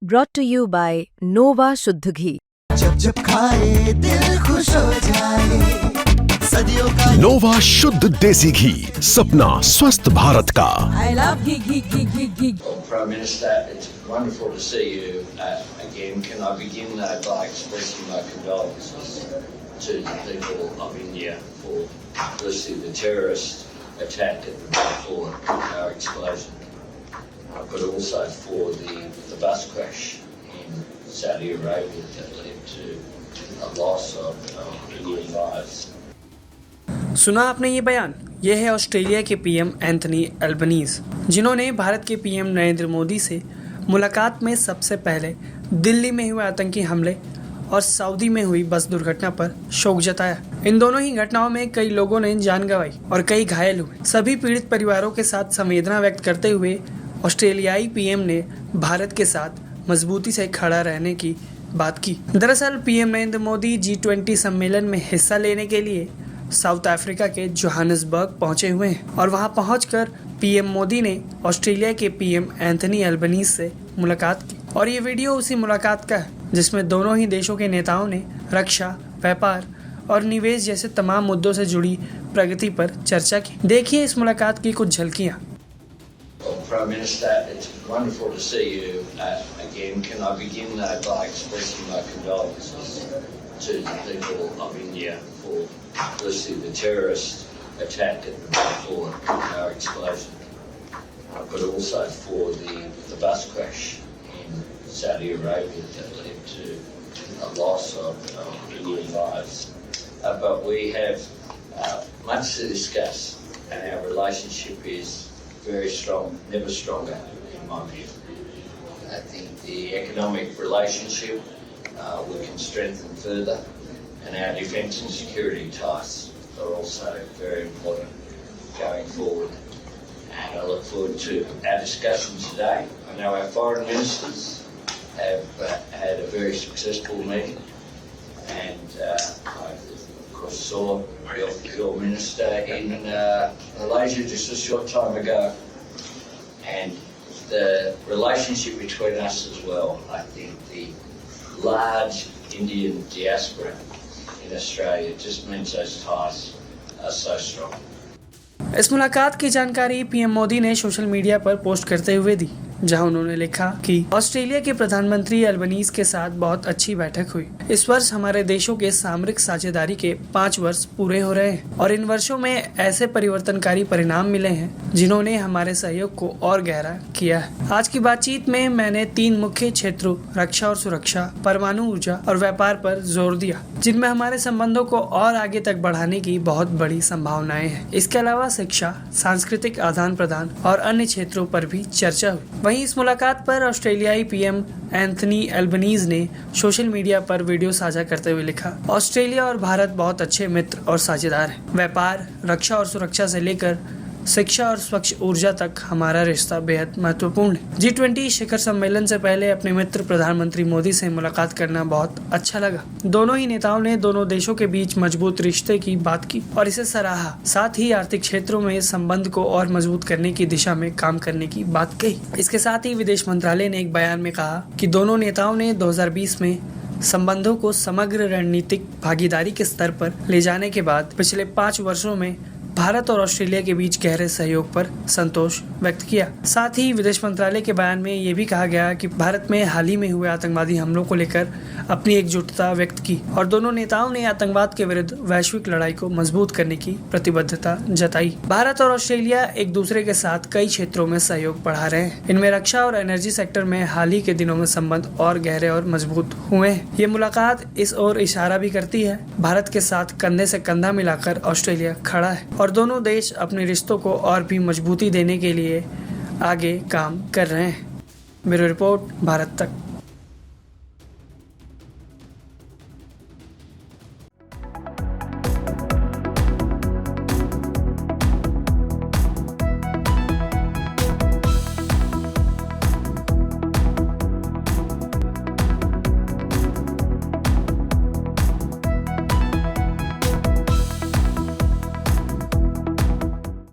brought to you by Nova शुद्ध घी। जब जब खाए दिल खुश हो जाए, सदियों का नोवा शुद्ध देसी घी, सपना स्वस्थ भारत का। I love ghee. Prime Minister, it's wonderful to see you again. Can I begin by expressing my condolences to the people of India for firstly the terrorist attack at the Balfour car explosion, but also for the bus crash in Saudi Arabia that led to a loss of Indian lives. सुना आपने ये बयान? ये है Australia के PM Anthony Albanese, जिन्होंने भारत के PM Narendra Modi से मुलाकात में सबसे पहले दिल्ली में हुए आतंकी हमले और सऊदी में हुई बस दुर्घटना पर शोक जताया। इन दोनों ही घटनाओं में कई लोगों ने जान गंवाई और कई घायल हुए। सभी पीड़ित परिवारों के साथ संवेदना व्यक्त करते हुए ऑस्ट्रेलियाई पीएम ने भारत के साथ मजबूती से खड़ा रहने की बात की। दरअसल पीएम नरेंद्र मोदी G20 सम्मेलन में हिस्सा लेने के लिए साउथ अफ्रीका के जोहानिसबर्ग पहुंचे हुए हैं और वहां पहुंचकर पीएम मोदी ने ऑस्ट्रेलिया के पीएम एंथनी एल्बनीज से मुलाकात की। और ये वीडियो उसी मुलाकात का है जिसमें दोनों ही देशों के नेताओं ने रक्षा, व्यापार और निवेश जैसे तमाम मुद्दों से जुड़ी प्रगति पर चर्चा की। देखिए इस मुलाकात की कुछ झलकियाँ। Prime Minister, it's wonderful to see you again. Can I begin by expressing my condolences to the people of India for firstly the terrorist attack at the Balfour car explosion, but also for the bus crash in Saudi Arabia that led to a loss of Indian lives. But we have much to discuss, and our relationship is very strong, never stronger in my view. I think the economic relationship we can strengthen further, and our defence and security ties are also very important going forward. And I look forward to our discussion today. I know our foreign ministers have had a very successful meeting, and I of course saw your minister in Malaysia just a short time ago, and the relationship between us as well. I think the large Indian diaspora in Australia just means those ties are so strong. इस मुलाकात की जानकारी PM Modi ने social media पर post करते हुए दी, जहां उन्होंने लिखा कि ऑस्ट्रेलिया के प्रधानमंत्री एल्बनीज के साथ बहुत अच्छी बैठक हुई। इस वर्ष हमारे देशों के सामरिक साझेदारी के 5 वर्ष पूरे हो रहे हैं और इन वर्षों में ऐसे परिवर्तनकारी परिणाम मिले हैं जिन्होंने हमारे सहयोग को और गहरा किया है। आज की बातचीत में मैंने 3 मुख्य क्षेत्रों रक्षा और सुरक्षा, परमाणु ऊर्जा और व्यापार पर जोर दिया, जिनमें हमारे संबंधों को और आगे तक बढ़ाने की बहुत बड़ी संभावनाएं हैं। इसके अलावा शिक्षा, सांस्कृतिक आदान प्रदान और अन्य क्षेत्रों पर भी चर्चा हुई। वहीं इस मुलाकात पर ऑस्ट्रेलियाई पीएम एंथनी एल्बनीज ने सोशल मीडिया पर वीडियो साझा करते हुए लिखा, ऑस्ट्रेलिया और भारत बहुत अच्छे मित्र और साझेदार हैं। व्यापार, रक्षा और सुरक्षा से लेकर शिक्षा और स्वच्छ ऊर्जा तक हमारा रिश्ता बेहद महत्वपूर्ण है। G20 शिखर सम्मेलन से पहले अपने मित्र प्रधानमंत्री मोदी से मुलाकात करना बहुत अच्छा लगा। दोनों ही नेताओं ने दोनों देशों के बीच मजबूत रिश्ते की बात की और इसे सराहा। साथ ही आर्थिक क्षेत्रों में संबंध को और मजबूत करने की दिशा में काम करने की बात कही। इसके साथ ही विदेश मंत्रालय ने एक बयान में कहा कि दोनों नेताओं ने 2020 में संबंधों को समग्र रणनीतिक भागीदारी के स्तर पर ले जाने के बाद पिछले 5 वर्षों में भारत और ऑस्ट्रेलिया के बीच गहरे सहयोग पर संतोष व्यक्त किया। साथ ही विदेश मंत्रालय के बयान में ये भी कहा गया कि भारत में हाल ही में हुए आतंकवादी हमलों को लेकर अपनी एकजुटता व्यक्त की और दोनों नेताओं ने आतंकवाद के विरुद्ध वैश्विक लड़ाई को मजबूत करने की प्रतिबद्धता जताई। भारत और ऑस्ट्रेलिया एक दूसरे के साथ कई क्षेत्रों में सहयोग बढ़ा रहे हैं। इनमें रक्षा और एनर्जी सेक्टर में हाल ही के दिनों में संबंध और गहरे और मजबूत हुए हैं। ये मुलाकात इस ओर इशारा भी करती है, भारत के साथ कंधे से कंधा मिलाकर ऑस्ट्रेलिया खड़ा है और दोनों देश अपने रिश्तों को और भी मजबूती देने के लिए आगे काम कर रहे हैं। ब्यूरो रिपोर्ट, भारत तक।